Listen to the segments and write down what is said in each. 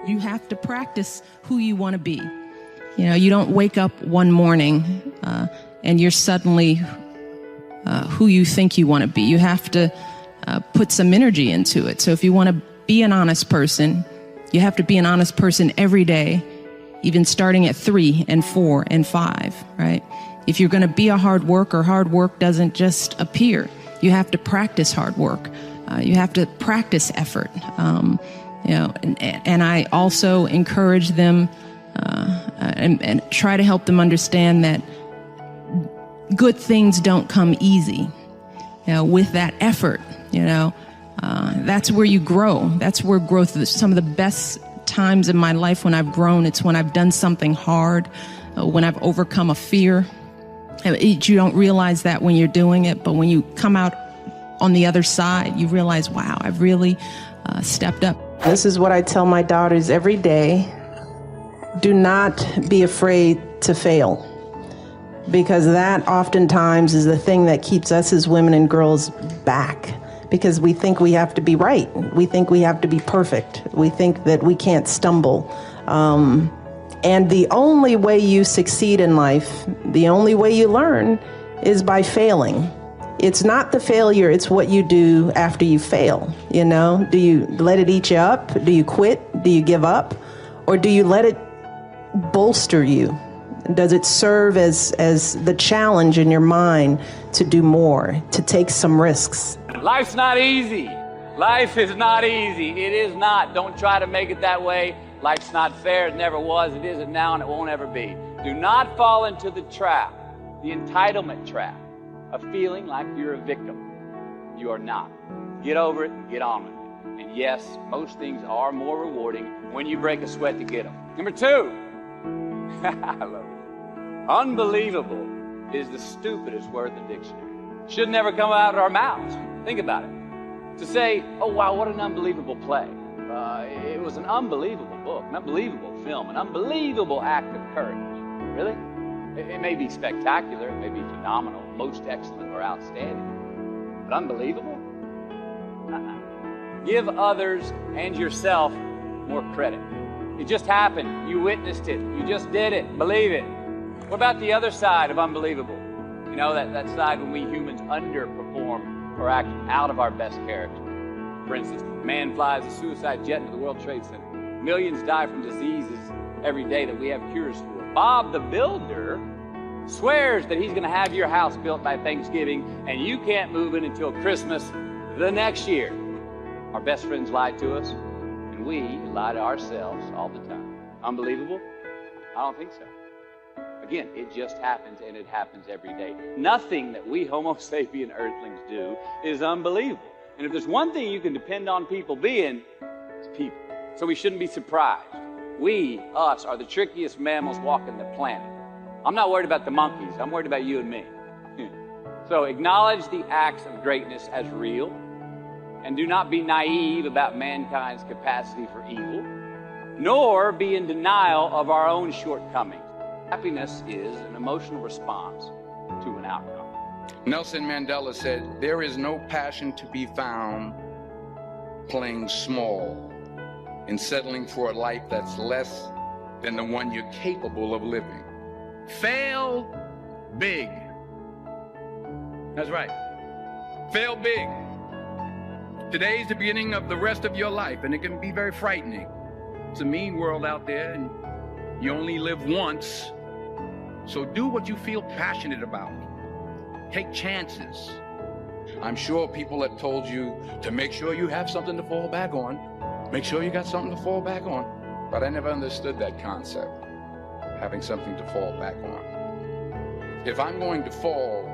You have to practice who you want to be. You know, you don't wake up one morning and you're suddenly who you think you want to be. You have to put some energy into it. So if you want to be an honest person, you have to be an honest person every day, even starting at 3 and 4 and 5, right? If you're going to be a hard work doesn't just appear. You have to practice hard work. You have to practice effort. You know, and I also encourage them and try to help them understand that good things don't come easy. You know, with that effort, you know, that's where you grow. That's where growth is. Some of the best times in my life when I've grown, it's when I've done something hard, when I've overcome a fear. You don't realize that when you're doing it, but when you come out on the other side, you realize, wow, I've really stepped up. This is what I tell my daughters every day. Do not be afraid to fail, because that oftentimes is the thing that keeps us as women and girls back, because we think we have to be right. We think we have to be perfect. We think that we can't stumble. And the only way you succeed in life, the only way you learn is by failing. It's not the failure, it's what you do after you fail. You know, do you let it eat you up? Do you quit? Do you give up? Or do you let it bolster you? Does it serve as the challenge in your mind to do more, to take some risks? Life's not easy. Life is not easy. It is not. Don't try to make it that way. Life's not fair. It never was. It isn't now, and it won't ever be. Do not fall into the trap, the entitlement trap, of feeling like you're a victim. You are not. Get over it and get on with it. And yes, most things are more rewarding when you break a sweat to get them. Number 2, I love it. Unbelievable is the stupidest word in the dictionary. Should never come out of our mouths. Think about it. To say, oh wow, what an unbelievable play. It was an unbelievable book, an unbelievable film, an unbelievable act of courage. Really? It may be spectacular, it may be phenomenal, most excellent or outstanding, but unbelievable? Give others and yourself more credit. It just happened. You witnessed it. You just did it. Believe it. What about the other side of unbelievable? You know, that side when we humans underperform or act out of our best character. For instance, man flies a suicide jet into the World Trade Center. Millions die from diseases every day that we have cures for. Bob the Builder swears that he's going to have your house built by Thanksgiving, and you can't move in until Christmas the next year. Our best friends lie to us, and we lie to ourselves all the time. Unbelievable? I don't think so. Again, it just happens, and it happens every day. Nothing that we Homo sapien earthlings do is unbelievable. And if there's one thing you can depend on people being, it's people. So we shouldn't be surprised. We, us, are the trickiest mammals walking the planet. I'm not worried about the monkeys. I'm worried about you and me. So acknowledge the acts of greatness as real, and do not be naive about mankind's capacity for evil, nor be in denial of our own shortcomings. Happiness is an emotional response to an outcome. Nelson Mandela said, "There is no passion to be found playing small and settling for a life that's less than the one you're capable of living. Fail big." That's right. Fail big. Today's the beginning of the rest of your life, and it can be very frightening. It's a mean world out there, and you only live once. So do what you feel passionate about. Take chances. I'm sure people have told you to make sure you have something to fall back on. Make sure you got something to fall back on. But I never understood that concept, having something to fall back on. If I'm going to fall,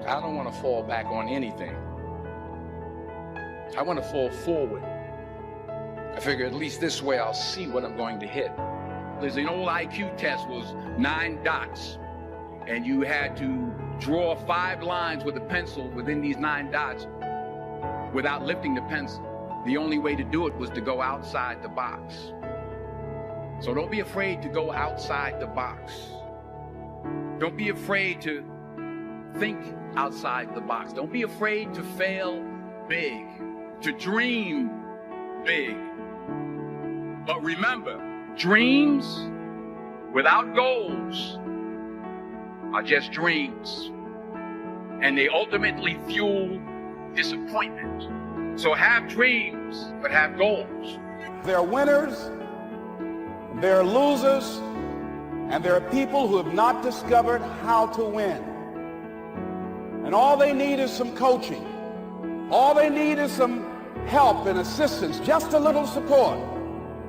I don't want to fall back on anything. I want to fall forward. I figure at least this way I'll see what I'm going to hit. There's an old IQ test was 9 dots, and you had to draw 5 lines with a pencil within these 9 dots without lifting the pencil. The only way to do it was to go outside the box. So don't be afraid to go outside the box. Don't be afraid to think outside the box. Don't be afraid to fail big, to dream big. But remember, dreams without goals are just dreams. And they ultimately fuel disappointment. So have dreams, but have goals. There are winners, there are losers, and there are people who have not discovered how to win. And all they need is some coaching. All they need is some help and assistance, just a little support.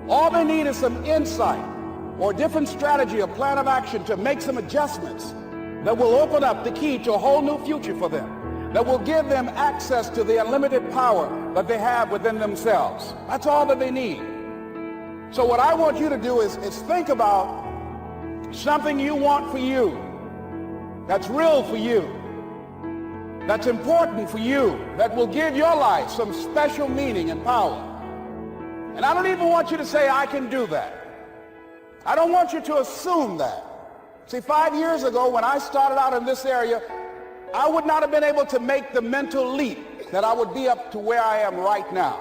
All they need is some insight or a different strategy, a plan of action to make some adjustments that will open up the key to a whole new future for them, that will give them access to the unlimited power that they have within themselves. That's all that they need. So what I want you to do is think about something you want for you, that's real for you, that's important for you, that will give your life some special meaning and power. And I don't even want you to say, I can do that. I don't want you to assume that. See, 5 years ago when I started out in this area, I would not have been able to make the mental leap that I would be up to where I am right now.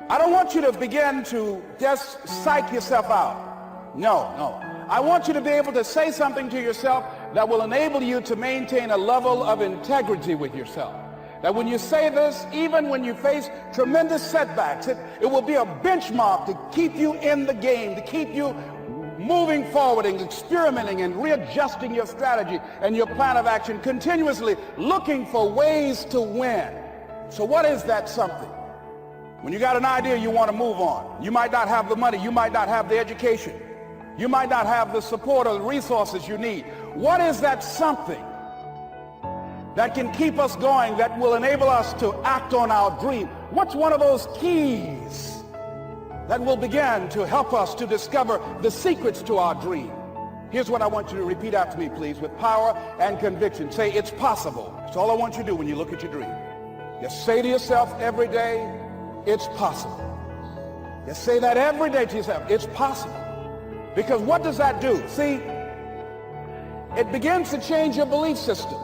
I don't want you to begin to just psych yourself out. No. I want you to be able to say something to yourself that will enable you to maintain a level of integrity with yourself. That when you say this, even when you face tremendous setbacks, it will be a benchmark to keep you in the game, to keep you moving forward and experimenting and readjusting your strategy and your plan of action, continuously looking for ways to win. So what is that something? When you got an idea you want to move on, you might not have the money, you might not have the education, you might not have the support or the resources you need. What is that something that can keep us going, that will enable us to act on our dream? What's one of those keys that will begin to help us to discover the secrets to our dream? Here's what I want you to repeat after me, please, with power and conviction. Say, it's possible. That's all I want you to do when you look at your dream. Just say to yourself every day, it's possible. Just say that every day to yourself, it's possible. Because what does that do? See, it begins to change your belief system.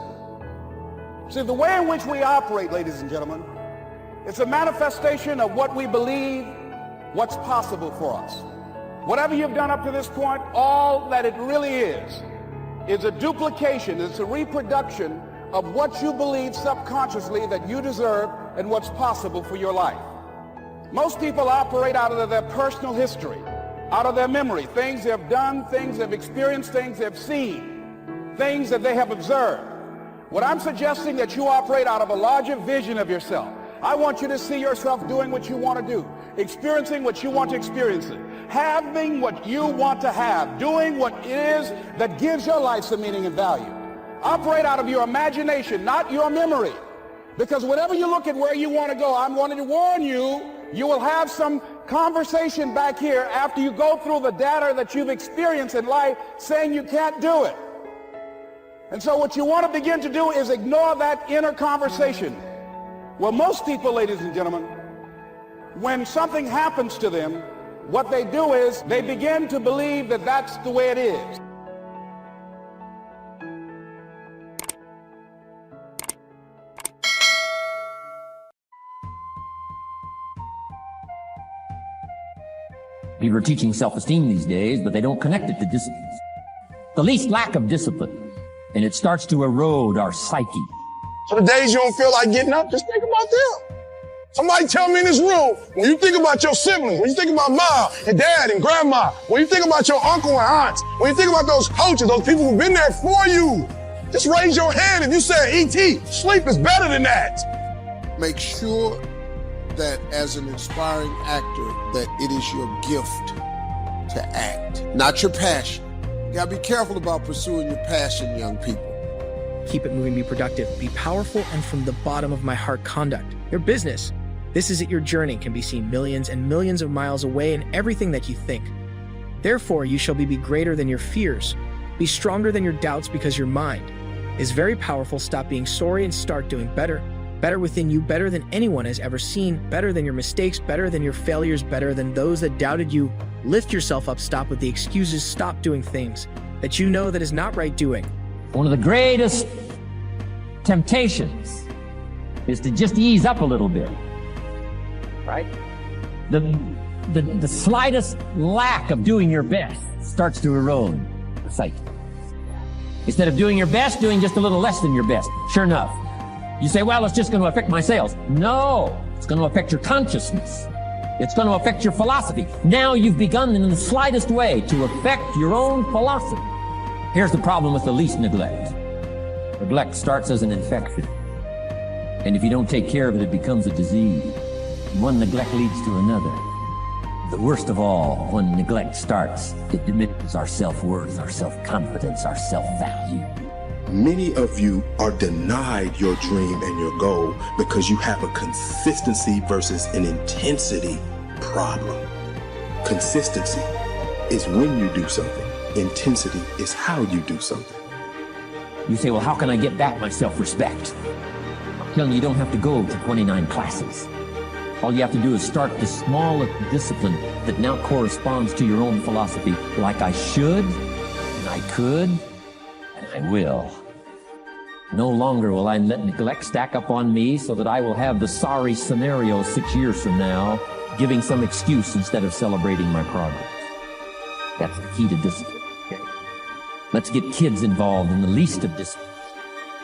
See, the way in which we operate, ladies and gentlemen, it's a manifestation of what we believe, what's possible for us. Whatever you've done up to this point, all that it really is a duplication, it's a reproduction of what you believe subconsciously that you deserve and what's possible for your life. Most people operate out of their personal history, out of their memory, things they've done, things they've experienced, things they've seen, things that they have observed. What I'm suggesting that you operate out of a larger vision of yourself. I want you to see yourself doing what you want to do, experiencing what you want to experience, having what you want to have, doing what it is that gives your life some meaning and value. Operate out of your imagination, not your memory. Because whenever you look at where you want to go, I'm wanting to warn you, you will have some conversation back here after you go through the data that you've experienced in life saying you can't do it. And so what you want to begin to do is ignore that inner conversation. Well, most people, ladies and gentlemen, when something happens to them, what they do is they begin to believe that that's the way it is. People are teaching self-esteem these days, but they don't connect it to discipline. The least lack of discipline, and it starts to erode our psyche. So the days you don't feel like getting up, just think about them. Somebody tell me in this room, when you think about your siblings, when you think about mom and dad and grandma, when you think about your uncle and aunts, when you think about those coaches, those people who've been there for you, just raise your hand if you said, E.T., sleep is better than that. Make sure that as an inspiring actor, that it is your gift to act, not your passion. You gotta be careful about pursuing your passion, young people. Keep it moving, be productive, be powerful, and from the bottom of my heart conduct. Your business. This is it. Your journey can be seen millions and millions of miles away in everything that you think. Therefore, you shall be greater than your fears. Be stronger than your doubts because your mind is very powerful. Stop being sorry and start doing better. Better within you, better than anyone has ever seen, better than your mistakes, better than your failures, better than those that doubted you. Lift yourself up, stop with the excuses, stop doing things that you know that is not right doing. One of the greatest temptations is to just ease up a little bit, right? The the slightest lack of doing your best starts to erode the sight. Instead of doing your best, doing just a little less than your best. Sure enough. You say, well, it's just going to affect my sales. No, it's going to affect your consciousness. It's going to affect your philosophy. Now you've begun in the slightest way to affect your own philosophy. Here's the problem with the least neglect. Neglect starts as an infection. And if you don't take care of it, it becomes a disease. One neglect leads to another. The worst of all, when neglect starts, it diminishes our self-worth, our self-confidence, our self-value. Many of you are denied your dream and your goal because you have a consistency versus an intensity problem. Consistency is when you do something. Intensity is how you do something. You say, well, how can I get back my self-respect? I'm telling you, you don't have to go to 29 classes. All you have to do is start the smallest discipline that now corresponds to your own philosophy, like I should, and I could, and I will. No longer will I let neglect stack up on me so that I will have the sorry scenario 6 years from now, giving some excuse instead of celebrating my progress. That's the key to discipline. Okay? Let's get kids involved in the least of discipline.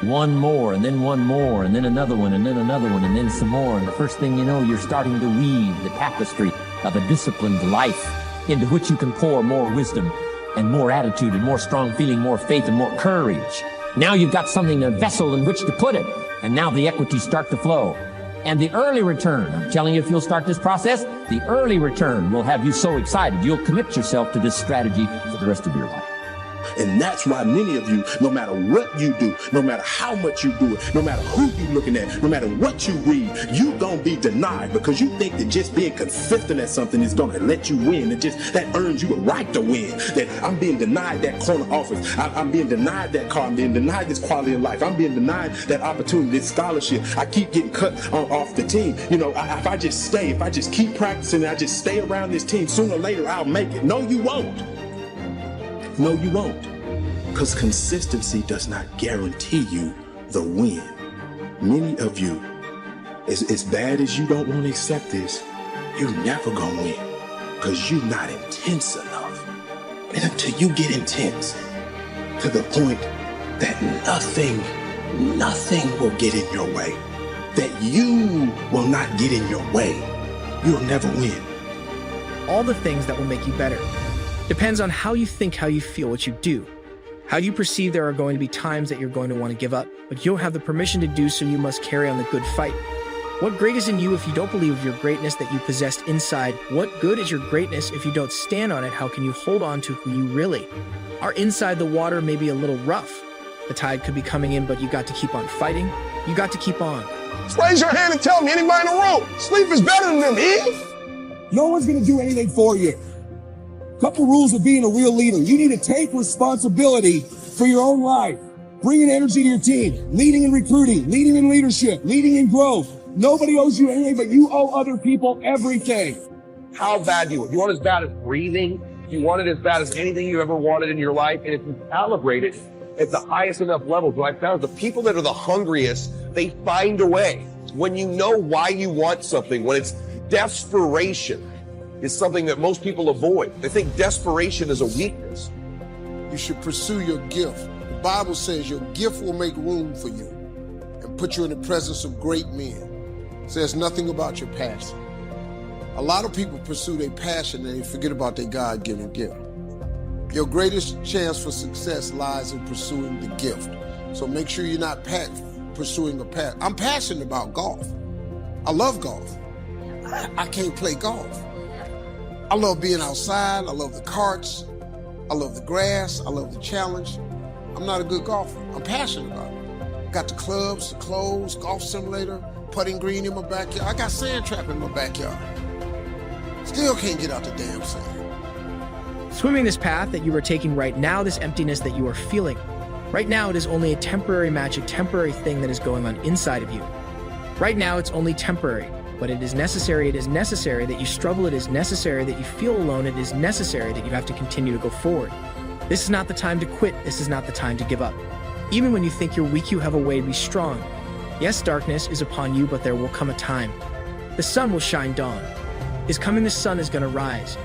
One more, and then one more, and then another one, and then another one, and then some more. And the first thing you know, you're starting to weave the tapestry of a disciplined life into which you can pour more wisdom and more attitude and more strong feeling, more faith and more courage. Now you've got something, a vessel in which to put it. And now the equities start to flow. And the early return, I'm telling you, if you'll start this process, the early return will have you so excited, you'll commit yourself to this strategy for the rest of your life. And that's why many of you, no matter what you do, no matter how much you do it, no matter who you're looking at, no matter what you read, you gonna be denied because you think that just being consistent at something is gonna let you win. That earns you a right to win. That I'm being denied that corner office. I'm being denied that car. I'm being denied this quality of life. I'm being denied that opportunity, this scholarship. I keep getting cut off the team. You know, if I just keep practicing, I just stay around this team, sooner or later I'll make it. No, you won't. No, you won't. Because consistency does not guarantee you the win. Many of you, as bad as you don't want to accept this, you're never going to win. Because you're not intense enough. And until you get intense to the point that nothing will get in your way, that you will not get in your way, you'll never win. All the things that will make you better depends on how you think, how you feel, what you do. How you perceive there are going to be times that you're going to want to give up, but you don't have the permission to do so. You must carry on the good fight. What great is in you if you don't believe of your greatness that you possessed inside? What good is your greatness if you don't stand on it? How can you hold on to who you really are? Inside the water may be a little rough. The tide could be coming in, but you got to keep on fighting. You got to keep on. Just raise your hand and tell me, anybody in the room, sleep is better than them, Eve? No one's going to do anything for you. Couple rules of being a real leader. You need to take responsibility for your own life. Bringing energy to your team. Leading in recruiting. Leading in leadership. Leading in growth. Nobody owes you anything, but you owe other people everything. How bad do you want? You want it as bad as breathing? You want it as bad as anything you ever wanted in your life? And if you calibrate it at the highest enough levels, what I found is the people that are the hungriest, they find a way. When you know why you want something, when it's desperation, is something that most people avoid. They think desperation is a weakness. You should pursue your gift. The Bible says your gift will make room for you and put you in the presence of great men. It says nothing about your passion. A lot of people pursue their passion and they forget about their God-given gift. Your greatest chance for success lies in pursuing the gift. So make sure you're not pursuing a passion. I'm passionate about golf. I love golf. I can't play golf. I love being outside. I love the carts. I love the grass. I love the challenge. I'm not a good golfer. I'm passionate about it. Got the clubs, the clothes, golf simulator, putting green in my backyard. I got sand trap in my backyard. Still can't get out the damn sand. Swimming this path that you are taking right now, this emptiness that you are feeling, right now it is only a temporary magic, temporary thing that is going on inside of you. Right now it's only temporary. But it is necessary that you struggle, it is necessary that you feel alone, it is necessary that you have to continue to go forward. This is not the time to quit, this is not the time to give up. Even when you think you're weak, you have a way to be strong. Yes, darkness is upon you, but there will come a time. The sun will shine dawn. His coming the sun is going to rise,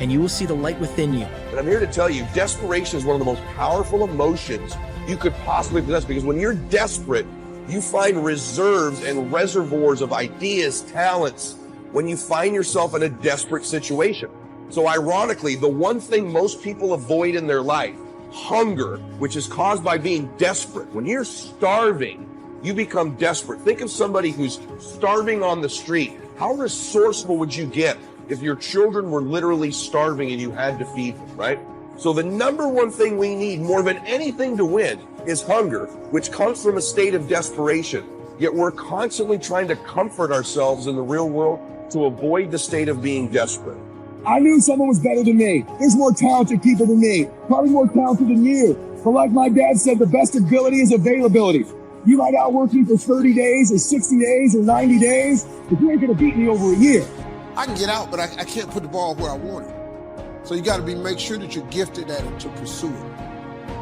and you will see the light within you. And I'm here to tell you, desperation is one of the most powerful emotions you could possibly possess, because when you're desperate, you find reserves and reservoirs of ideas, talents, when you find yourself in a desperate situation. So ironically, the one thing most people avoid in their life, hunger, which is caused by being desperate. When you're starving, you become desperate. Think of somebody who's starving on the street. How resourceful would you get if your children were literally starving and you had to feed them, right? So the number one thing we need more than anything to win is hunger, which comes from a state of desperation. Yet we're constantly trying to comfort ourselves in the real world to avoid the state of being desperate. I knew someone was better than me. There's more talented people than me, probably more talented than you. But like my dad said, the best ability is availability. You might outwork me for 30 days or 60 days or 90 days, but you ain't gonna beat me over a year. I can get out, but I can't put the ball where I want it. So you gotta make sure that you're gifted at it to pursue it.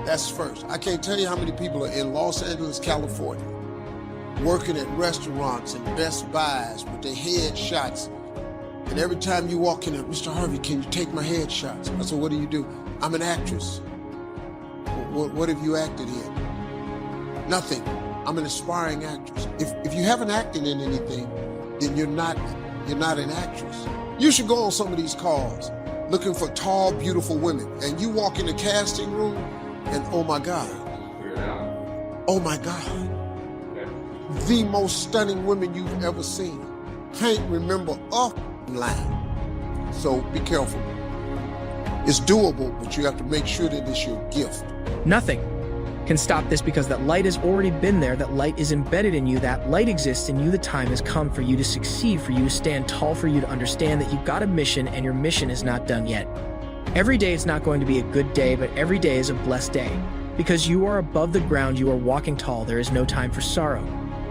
That's first. I can't tell you how many people are in Los Angeles, California, working at restaurants and Best Buys with their headshots. And every time you walk in there, Mr. Harvey, can you take my headshots? I said, what do you do? I'm an actress. What have you acted in? Nothing. I'm an aspiring actress. If you haven't acted in anything, then you're not an actress. You should go on some of these calls looking for tall, beautiful women. And you walk in the casting room and oh my God. Oh my God. The most stunning women you've ever seen. Can't remember a line. So be careful. It's doable, but you have to make sure that it's your gift. Nothing can stop this, because that light has already been there. That light is embedded in you. That light exists in you. The time has come for you to succeed, for you to stand tall, for you to understand that you've got a mission and your mission is not done yet. Every day it's not going to be a good day, but every day is a blessed day. Because you are above the ground, you are walking tall. There is no time for sorrow.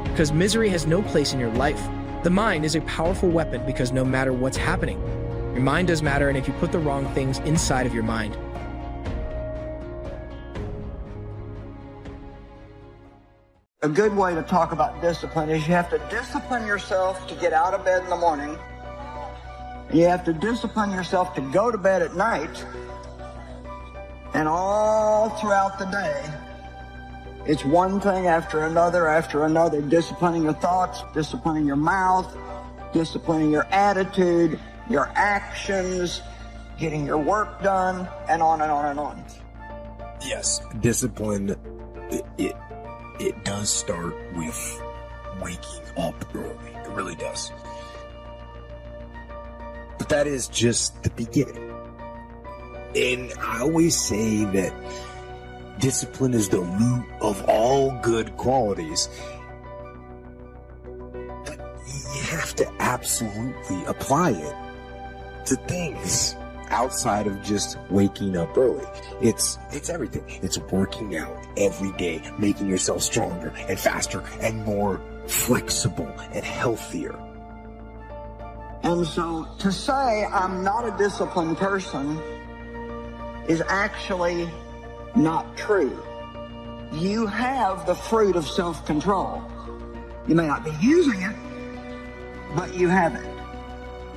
Because misery has no place in your life. The mind is a powerful weapon, because no matter what's happening, your mind does matter, and if you put the wrong things inside of your mind, a good way to talk about discipline is you have to discipline yourself to get out of bed in the morning. You have to discipline yourself to go to bed at night. And all throughout the day, it's one thing after another, disciplining your thoughts, disciplining your mouth, disciplining your attitude, your actions, getting your work done, and on and on and on. Yes, discipline, it does start with waking up early. It really does. But that is just the beginning. And I always say that discipline is the root of all good qualities. But you have to absolutely apply it to things outside of just waking up early. It's everything. It's working out every day, making yourself stronger and faster and more flexible and healthier. And so to say I'm not a disciplined person is actually not true. You have the fruit of self-control. You may not be using it, but you have it.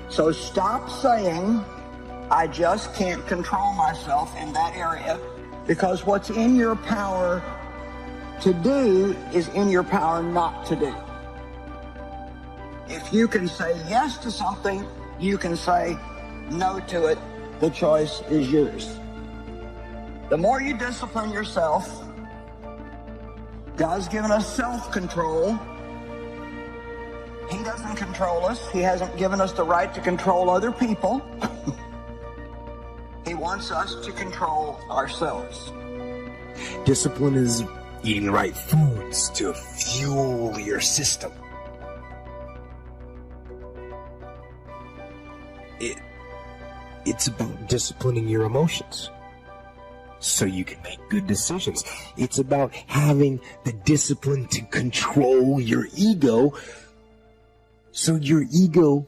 So stop saying, I just can't control myself in that area, because what's in your power to do is in your power not to do. If you can say yes to something, you can say no to it. The choice is yours. The more you discipline yourself, God's given us self-control. He doesn't control us. He hasn't given us the right to control other people. He wants us to control ourselves. Discipline is eating the right foods to fuel your system. It's about disciplining your emotions so you can make good decisions. It's about having the discipline to control your ego so your ego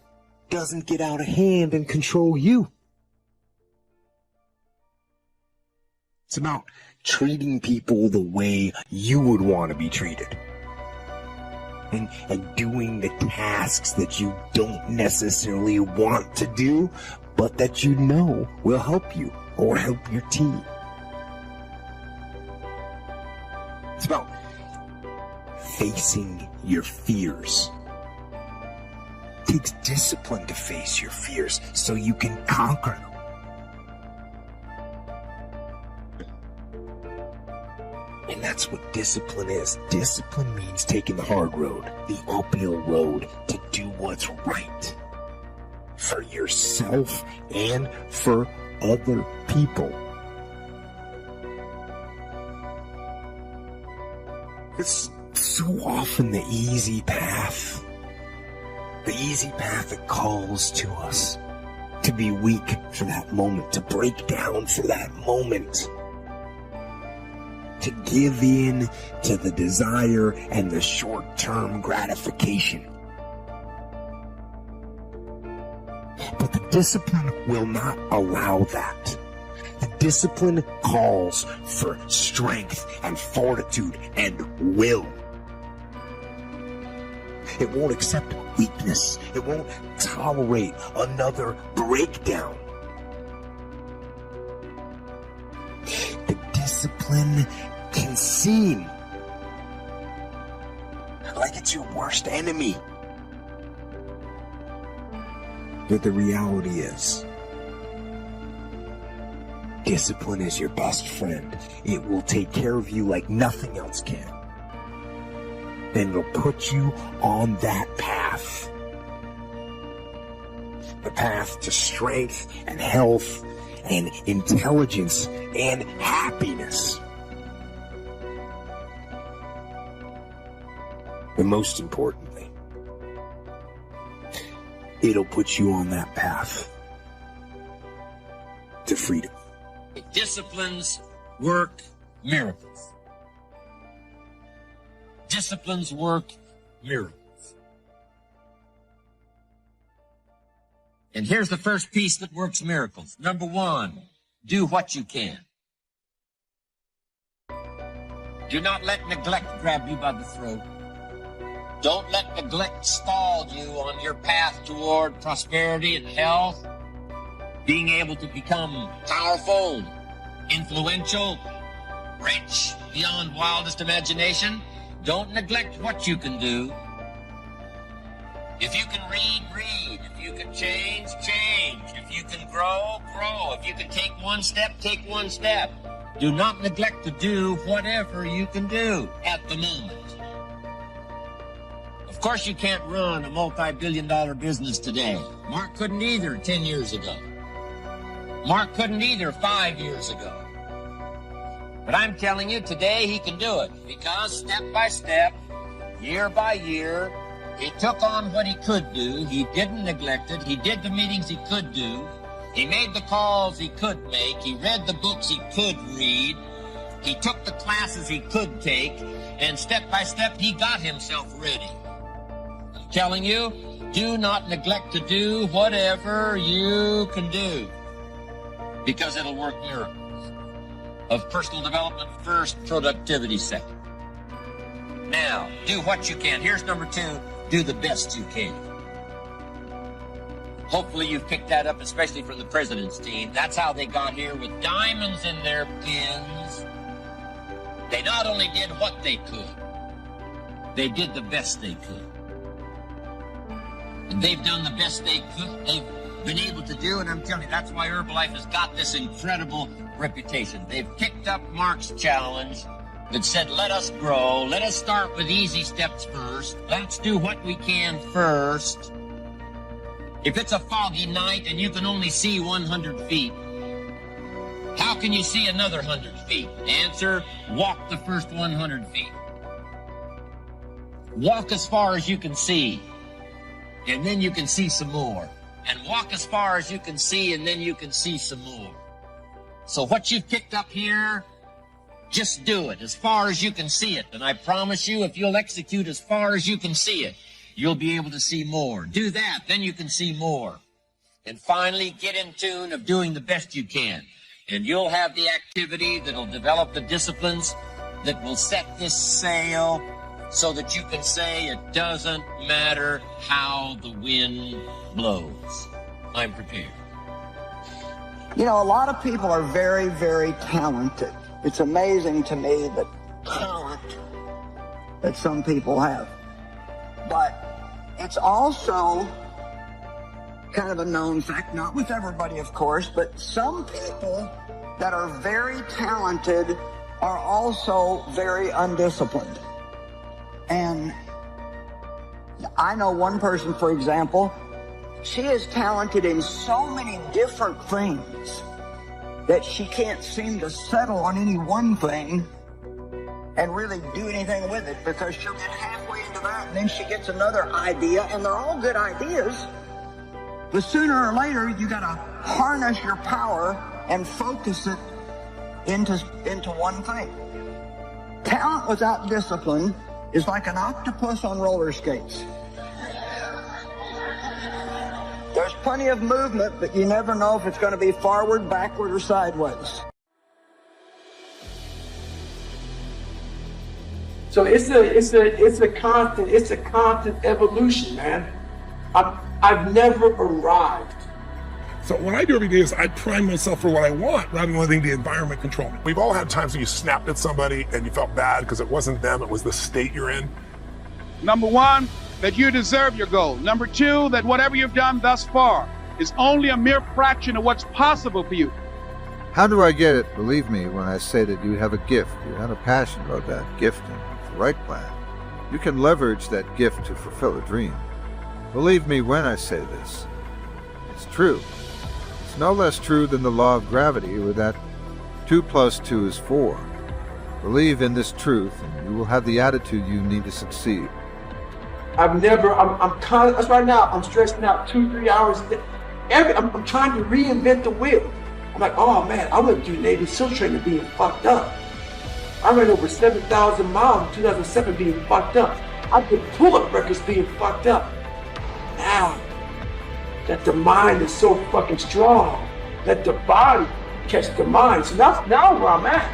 doesn't get out of hand and control you. It's about treating people the way you would want to be treated. and doing the tasks that you don't necessarily want to do, but that you know will help you or help your team. It's about facing your fears. It takes discipline to face your fears so you can conquer them. And that's what discipline is. Discipline means taking the hard road, the uphill road, to do what's right for yourself and for other people. It's so often the easy path that calls to us to be weak for that moment, to break down for that moment, to give in to the desire and the short-term gratification. But the discipline will not allow that. The discipline calls for strength and fortitude and will. It won't accept weakness. It won't tolerate another breakdown. The discipline can seem like it's your worst enemy. But the reality is, discipline is your best friend. It will take care of you like nothing else can. Then it'll put you on that path. The path to strength and health and intelligence and happiness. And most importantly, it'll put you on that path to freedom. Disciplines work miracles. Disciplines work miracles. And here's the first piece that works miracles. Number one, do what you can. Do not let neglect grab you by the throat. Don't let neglect stall you on your path toward prosperity and health, being able to become powerful, influential, rich beyond wildest imagination. Don't neglect what you can do. If you can read, read. If you can change, change. If you can grow, grow. If you can take one step, take one step. Do not neglect to do whatever you can do at the moment. Of course, you can't run a multi-billion-dollar business today. Mark couldn't either 10 years ago. Mark couldn't either 5 years ago. But I'm telling you, today he can do it because step by step, year by year, he took on what he could do. He didn't neglect it. He did the meetings he could do. He made the calls he could make. He read the books he could read. He took the classes he could take. And step by step, he got himself ready. I'm telling you, do not neglect to do whatever you can do because it'll work miracles. Of personal development first, productivity second. Now, do what you can. Here's number two, do the best you can. Hopefully you've picked that up, especially from the president's team. That's how they got here, with diamonds in their pins. They not only did what they could, they did the best they could. And they've done the best they could, they've been able to do, and I'm telling you, that's why Herbalife has got this incredible reputation. They've picked up Mark's challenge that said, let us grow, let us start with easy steps first, let's do what we can first. If it's a foggy night and you can only see 100 feet, how can you see another 100 feet? Answer, walk the first 100 feet. Walk as far as you can see, and then you can see some more. And walk as far as you can see, and then you can see some more. So what you've picked up here, just do it as far as you can see it. And I promise you, if you'll execute as far as you can see it, you'll be able to see more. Do that, then you can see more. And finally, get in tune of doing the best you can. And you'll have the activity that'll develop the disciplines that will set this sail so that you can say it doesn't matter how the wind blows. I'm prepared. You know, a lot of people are very, very talented. It's amazing to me the talent that some people have. But it's also kind of a known fact, not with everybody, of course, but some people that are very talented are also very undisciplined. And I know one person, for example, she is talented in so many different things that she can't seem to settle on any one thing and really do anything with it, because she'll get halfway into that and then she gets another idea, and they're all good ideas. But sooner or later, you gotta harness your power and focus it into one thing. Talent without discipline is like an octopus on roller skates. There's plenty of movement, but you never know if it's going to be forward, backward, or sideways. So it's a constant evolution, man. I've never arrived. So what I do every day is I prime myself for what I want rather than letting the environment control me. We've all had times when you snapped at somebody and you felt bad because it wasn't them, it was the state you're in. Number one, that you deserve your goal. Number two, that whatever you've done thus far is only a mere fraction of what's possible for you. How do I get it? Believe me when I say that you have a gift. You have a passion about that gift, and with the right plan, you can leverage that gift to fulfill a dream. Believe me when I say this. It's true. It's no less true than the law of gravity, or that 2 + 2 is 4. Believe in this truth, and you will have the attitude you need to succeed. That's right now, I'm stressing out 2-3 hours a day. I'm trying to reinvent the wheel. I'm like, oh man, I went through Navy SEAL training being fucked up. I ran over 7,000 miles in 2007 being fucked up. I did pull-up records being fucked up. Now, that the mind is so fucking strong, that the body catch the mind. So that's now where I'm at.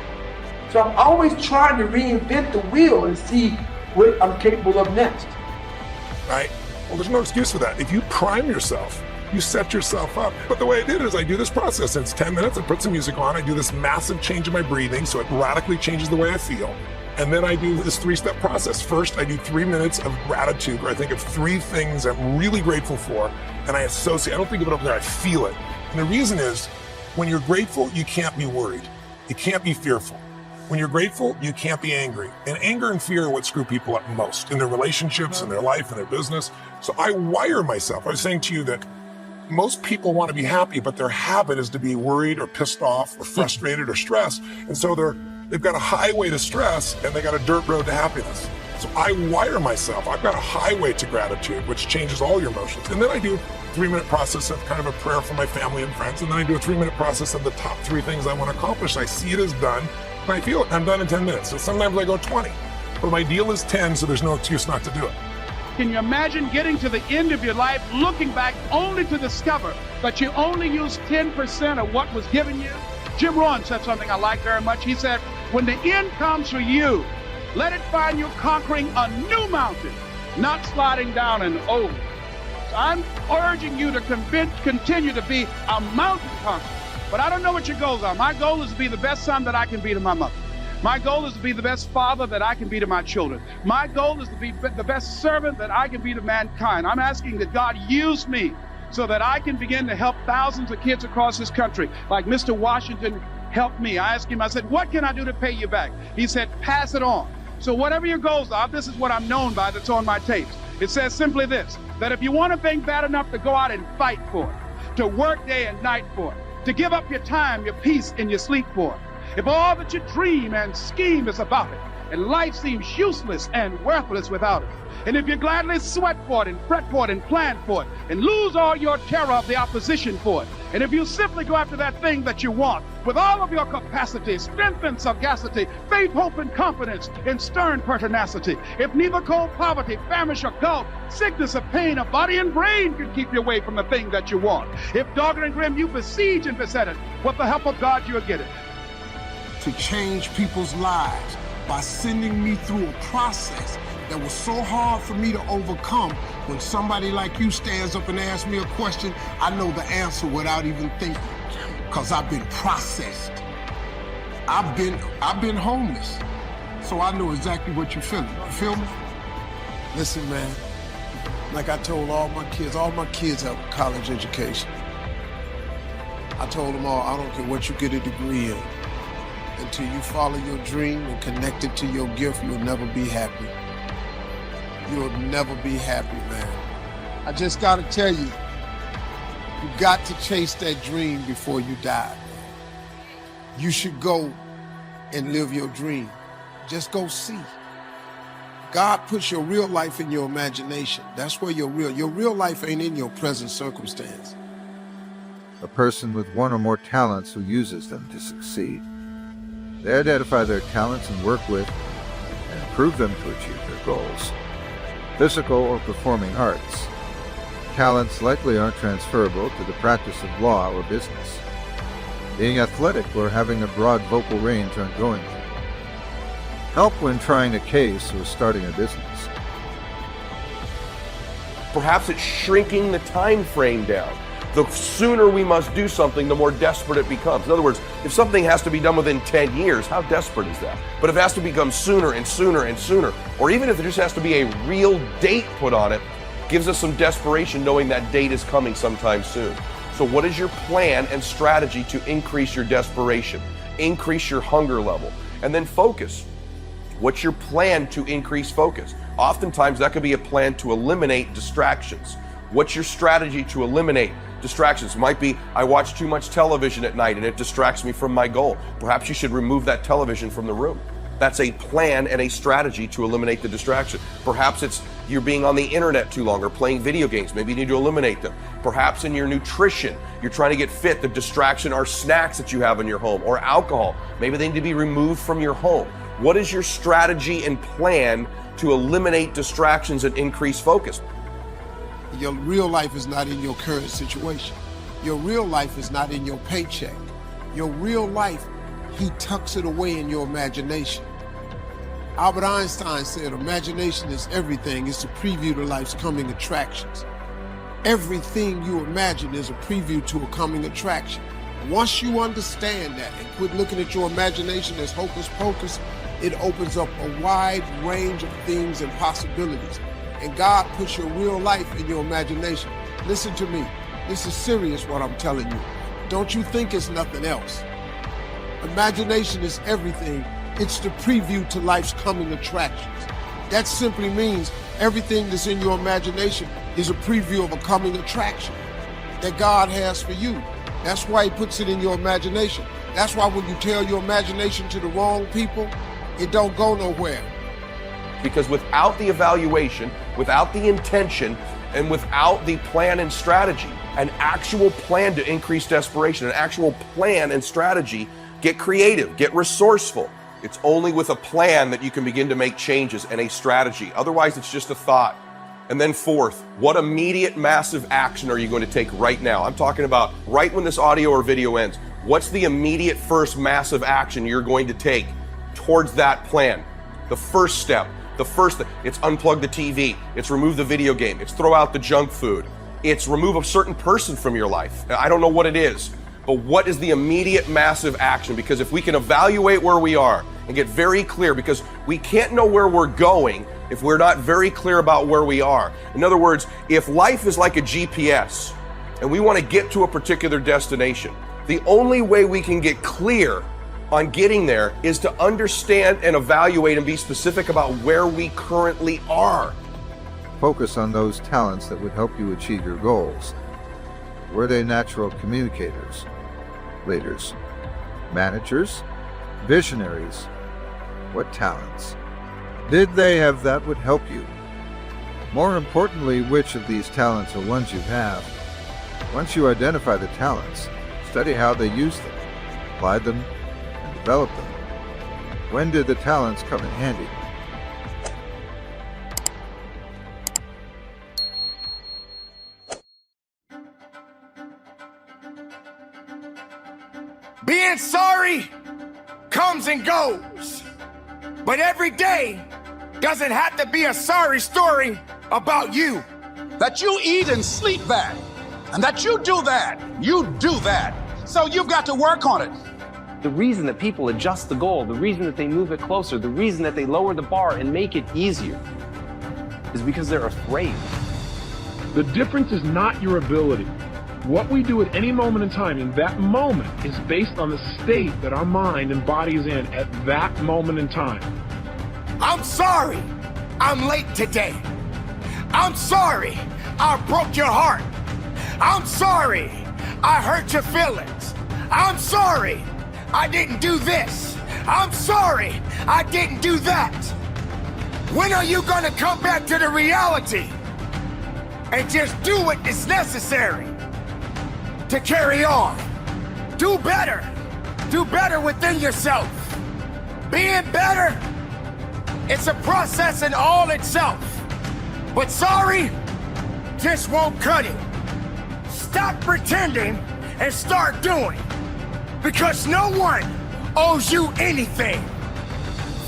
So I'm always trying to reinvent the wheel and see what I'm capable of next. Right? Well, there's no excuse for that. If you prime yourself, you set yourself up. But the way I did it is I do this process. It's 10 minutes, I put some music on, I do this massive change in my breathing so it radically changes the way I feel. And then I do this 3-step process. First, I do 3 minutes of gratitude where I think of 3 things I'm really grateful for, and I don't think of it up there, I feel it. And the reason is, when you're grateful, you can't be worried. You can't be fearful. When you're grateful, you can't be angry. And anger and fear are what screw people up most in their relationships, in their life, in their business. So I wire myself. I was saying to you that most people want to be happy, but their habit is to be worried or pissed off or frustrated or stressed. And so they've got a highway to stress and they got a dirt road to happiness. So I wire myself. I've got a highway to gratitude, which changes all your emotions. And then I do a 3-minute process of kind of a prayer for my family and friends. And then I do a 3-minute process of the top 3 things I want to accomplish. I see it as done. And I feel it. I'm done in 10 minutes. So sometimes I go 20. But my deal is 10, so there's no excuse not to do it. Can you imagine getting to the end of your life, looking back only to discover that you only used 10% of what was given you? Jim Rohn said something I like very much. He said, when the end comes for you, let it find you conquering a new mountain, not sliding down an old. So I'm urging you to continue to be a mountain conqueror. But I don't know what your goals are. My goal is to be the best son that I can be to my mother. My goal is to be the best father that I can be to my children. My goal is to be the best servant that I can be to mankind. I'm asking that God use me so that I can begin to help thousands of kids across this country, like Mr. Washington helped me. I asked him, I said, what can I do to pay you back? He said, pass it on. So whatever your goals are, this is what I'm known by that's on my tapes. It says simply this, that if you want a thing bad enough to go out and fight for it, to work day and night for it, to give up your time, your peace, and your sleep for it, if all that you dream and scheme is about it, and life seems useless and worthless without it, and if you gladly sweat for it and fret for it and plan for it, and lose all your terror of the opposition for it, and if you simply go after that thing that you want with all of your capacity, strength and sagacity, faith, hope, and confidence, and stern pertinacity, if neither cold poverty, famish, or gulf, sickness or pain of body and brain can keep you away from the thing that you want, if dogged and grim you besiege and beset it, with the help of God you'll get it. To change people's lives by sending me through a process that was so hard for me to overcome. When somebody like you stands up and asks me a question, I know the answer without even thinking, because I've been processed. I've been homeless, so I know exactly what you're feeling. You feel me? Listen, man, like I told all my kids have a college education. I told them all, I don't care what you get a degree in. Until you follow your dream and connect it to your gift, you'll never be happy. You'll never be happy, man. I just gotta tell you, you got to chase that dream before you die, man. You should go and live your dream. Just go see. God puts your real life in your imagination. That's where your real life ain't in your present circumstance. A person with one or more talents who uses them to succeed. They identify their talents and work with and improve them to achieve their goals. Physical or performing arts. Talents likely aren't transferable to the practice of law or business. Being athletic or having a broad vocal range aren't going to. Help when trying a case or starting a business. Perhaps it's shrinking the time frame down. The sooner we must do something, the more desperate it becomes. In other words, if something has to be done within 10 years, how desperate is that? But if it has to become sooner and sooner and sooner, or even if there just has to be a real date put on it, gives us some desperation knowing that date is coming sometime soon. So what is your plan and strategy to increase your desperation, increase your hunger level, and then focus? What's your plan to increase focus? Oftentimes that could be a plan to eliminate distractions. What's your strategy to eliminate distractions? Might be, I watch too much television at night and it distracts me from my goal. Perhaps you should remove that television from the room. That's a plan and a strategy to eliminate the distraction. Perhaps it's you're being on the internet too long or playing video games. Maybe you need to eliminate them. Perhaps in your nutrition, you're trying to get fit. The distraction are snacks that you have in your home or alcohol. Maybe they need to be removed from your home. What is your strategy and plan to eliminate distractions and increase focus? Your real life is not in your current situation. Your real life is not in your paycheck. Your real life, he tucks it away in your imagination. Albert Einstein said, imagination is everything. It's a preview to life's coming attractions. Everything you imagine is a preview to a coming attraction. Once you understand that and quit looking at your imagination as hocus pocus, it opens up a wide range of things and possibilities. And God puts your real life in your imagination. Listen to me. This is serious what I'm telling you. Don't you think it's nothing else. Imagination is everything. It's the preview to life's coming attractions. That simply means everything that's in your imagination is a preview of a coming attraction that God has for you. That's why he puts it in your imagination. That's why when you tell your imagination to the wrong people, it don't go nowhere. Because without the evaluation, without the intention, and without the plan and strategy, an actual plan to increase desperation, an actual plan and strategy, get creative, get resourceful. It's only with a plan that you can begin to make changes and a strategy. Otherwise, it's just a thought. And then fourth, what immediate massive action are you going to take right now? I'm talking about right when this audio or video ends. What's the immediate first massive action you're going to take towards that plan? The first step. It's unplug the TV. It's remove the video game. It's throw out the junk food. It's remove a certain person from your life. I don't know what it is, but what is the immediate massive action? Because if we can evaluate where we are and get very clear, because we can't know where we're going if we're not very clear about where we are. In other words, if life is like a GPS and we want to get to a particular destination, the only way we can get clear on getting there is to understand and evaluate and be specific about where we currently are. Focus on those talents that would help you achieve your goals. Were they natural communicators, leaders, managers, visionaries? What talents? Did they have that would help you? More importantly, which of these talents are ones you have? Once you identify the talents, study how they use them, apply them, and develop them. When did the talents come in handy? Being sorry comes and goes, but every day doesn't have to be a sorry story about you. That you eat and sleep that, and that you do that, so you've got to work on it. The reason that people adjust the goal, the reason that they move it closer, the reason that they lower the bar and make it easier is because they're afraid. The difference is not your ability. What we do at any moment in time, in that moment, is based on the state that our mind and body is in at that moment in time. I'm sorry I'm late today. I'm sorry I broke your heart. I'm sorry I hurt your feelings. I'm sorry I didn't do this. I'm sorry I didn't do that. When are you gonna come back to the reality and just do what is necessary to carry on? Do better. Do better within yourself. Being better, it's a process in all itself. But sorry just won't cut it. Stop pretending and start doing. Because no one owes you anything.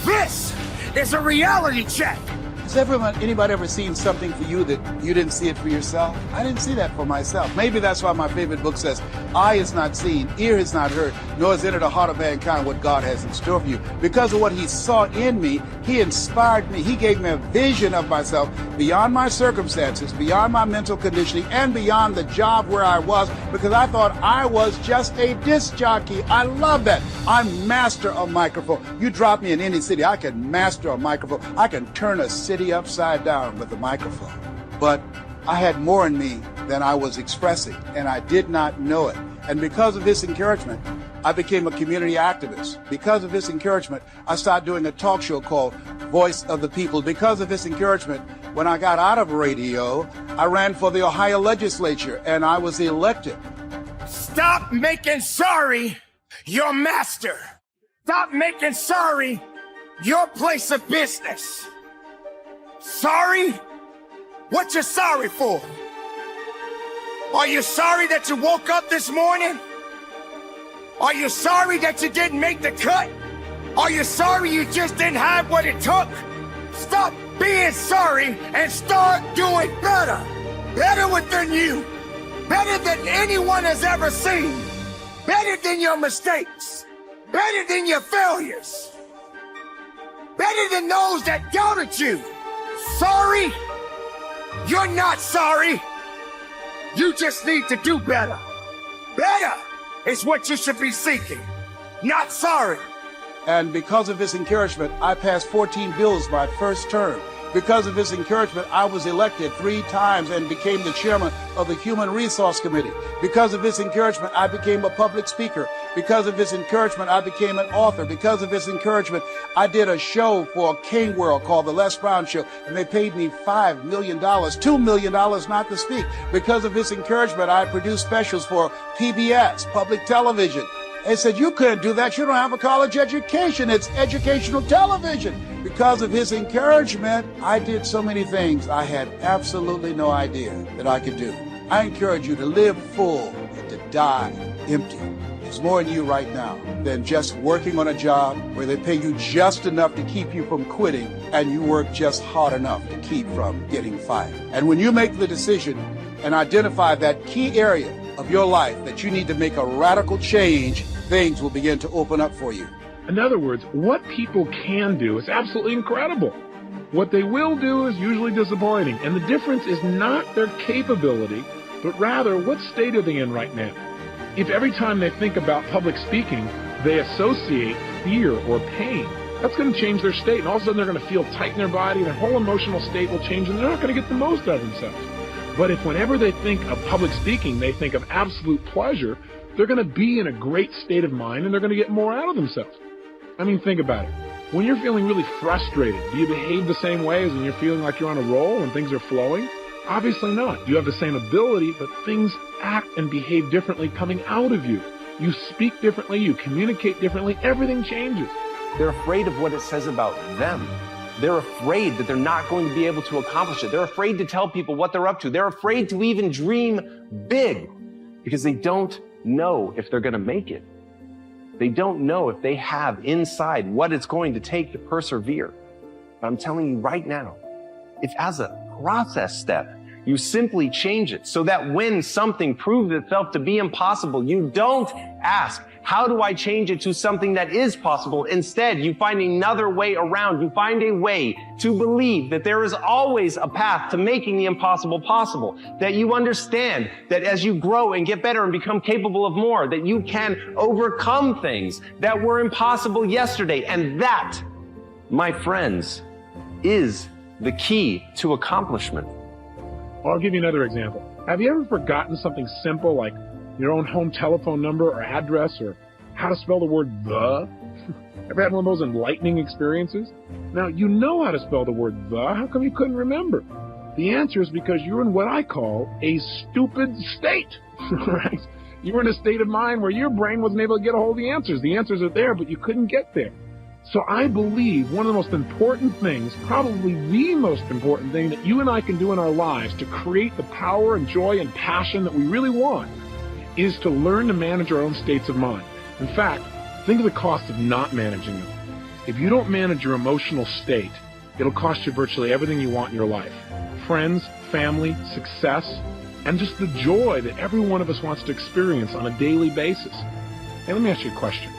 This is a reality check. Has anybody ever seen something for you that you didn't see it for yourself? I didn't see that for myself. Maybe that's why my favorite book says, eye has not seen, ear has not heard, nor has entered the heart of mankind what God has in store for you. Because of what he saw in me, he inspired me. He gave me a vision of myself beyond my circumstances, beyond my mental conditioning, and beyond the job where I was, because I thought I was just a disc jockey. I love that. I'm master of microphone. You drop me in any city, I can master a microphone. I can turn a city upside down with a microphone. But I had more in me than I was expressing, and I did not know it. And because of his encouragement, I became a community activist. Because of his encouragement, I started doing a talk show called Voice of the People. Because of his encouragement, when I got out of radio, I ran for the Ohio legislature, and I was elected. Stop making sorry your master. Stop making sorry your place of business. Sorry? What you sorry for? Are you sorry that you woke up this morning? Are you sorry that you didn't make the cut? Are you sorry you just didn't have what it took? Stop being sorry and start doing better. Better within you. Better than anyone has ever seen. Better than your mistakes. Better than your failures. Better than those that doubted you. Sorry? You're not sorry. You just need to do better. Better is what you should be seeking, not sorry. And because of his encouragement, I passed 14 bills my first term. Because of his encouragement, I was elected 3 times and became the chairman of the Human Resource Committee. Because of his encouragement, I became a public speaker. Because of his encouragement, I became an author. Because of his encouragement, I did a show for King World called The Les Brown Show, and they paid me $5 million, $2 million not to speak. Because of his encouragement, I produced specials for PBS, public television. They said, you couldn't do that. You don't have a college education. It's educational television. Because of his encouragement, I did so many things I had absolutely no idea that I could do. I encourage you to live full and to die empty. There's more in you right now than just working on a job where they pay you just enough to keep you from quitting and you work just hard enough to keep from getting fired. And when you make the decision and identify that key area of your life that you need to make a radical change, things will begin to open up for you. In other words, what people can do is absolutely incredible. What they will do is usually disappointing. And the difference is not their capability, but rather what state are they in right now. If every time they think about public speaking, they associate fear or pain, that's going to change their state. And all of a sudden they're going to feel tight in their body, their whole emotional state will change, and they're not going to get the most out of themselves. But if whenever they think of public speaking, they think of absolute pleasure, they're going to be in a great state of mind and they're going to get more out of themselves. I mean, think about it. When you're feeling really frustrated, do you behave the same way as when you're feeling like you're on a roll and things are flowing? Obviously not. You have the same ability, but things act and behave differently coming out of you. You speak differently, you communicate differently, everything changes. They're afraid of what it says about them. They're afraid that they're not going to be able to accomplish it. They're afraid to tell people what they're up to. They're afraid to even dream big because they don't know if they're going to make it. They don't know if they have inside what it's going to take to persevere. But I'm telling you right now, it's as a process step. You simply change it so that when something proves itself to be impossible, you don't ask, how do I change it to something that is possible? Instead, you find another way around. You find a way to believe that there is always a path to making the impossible possible, that you understand that as you grow and get better and become capable of more, that you can overcome things that were impossible yesterday. And that, my friends, is the key to accomplishment. Well, I'll give you another example. Have you ever forgotten something simple like your own home telephone number or address or how to spell the word the? Ever had one of those enlightening experiences? Now, you know how to spell the word the. How come you couldn't remember? The answer is because you're in what I call a stupid state, right? You were in a state of mind where your brain wasn't able to get a hold of the answers. The answers are there, but you couldn't get there. So I believe one of the most important things, probably the most important thing that you and I can do in our lives to create the power and joy and passion that we really want is to learn to manage our own states of mind. In fact, think of the cost of not managing them. If you don't manage your emotional state, it'll cost you virtually everything you want in your life. Friends, family, success, and just the joy that every one of us wants to experience on a daily basis. Hey, let me ask you a question.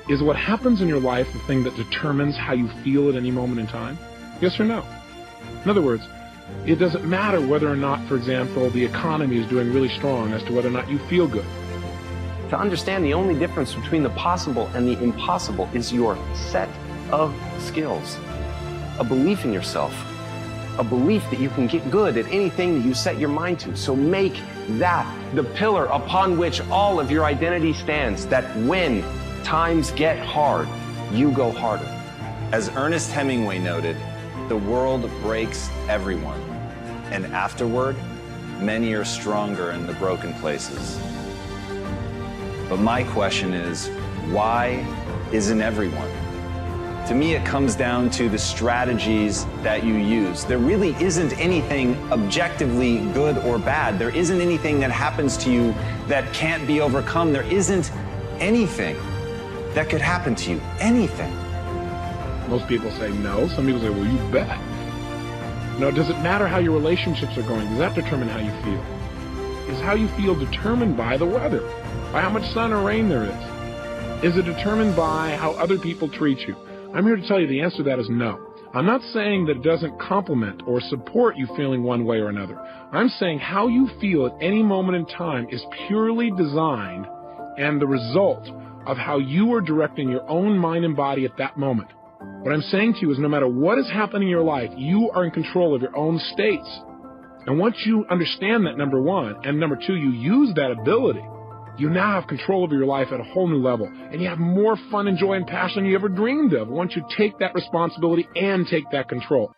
Is what happens in your life the thing that determines how you feel at any moment in time? Yes or no? In other words, it doesn't matter whether or not, for example, the economy is doing really strong as to whether or not you feel good. To understand the only difference between the possible and the impossible is your set of skills, a belief in yourself, a belief that you can get good at anything that you set your mind to. So make that the pillar upon which all of your identity stands, that when times get hard, you go harder. As Ernest Hemingway noted, the world breaks everyone, and afterward, many are stronger in the broken places. But my question is, why isn't everyone? To me, it comes down to the strategies that you use. There really isn't anything objectively good or bad. There isn't anything that happens to you that can't be overcome. There isn't anything that could happen to you. Anything. Most people say no. Some people say, well, you bet. No, does it matter how your relationships are going? Does that determine how you feel? Is how you feel determined by the weather? By how much sun or rain there is? Is it determined by how other people treat you? I'm here to tell you the answer to that is no. I'm not saying that it doesn't complement or support you feeling one way or another. I'm saying how you feel at any moment in time is purely designed and the result of how you are directing your own mind and body at that moment. What I'm saying to you is no matter what is happening in your life, you are in control of your own states. And once you understand that, number one, and number two, you use that ability, you now have control over your life at a whole new level. And you have more fun and joy and passion than you ever dreamed of once you take that responsibility and take that control.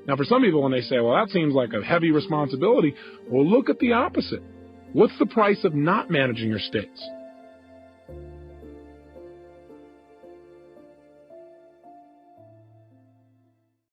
Now, for some people, when they say, well, that seems like a heavy responsibility, well, look at the opposite. What's the price of not managing your states?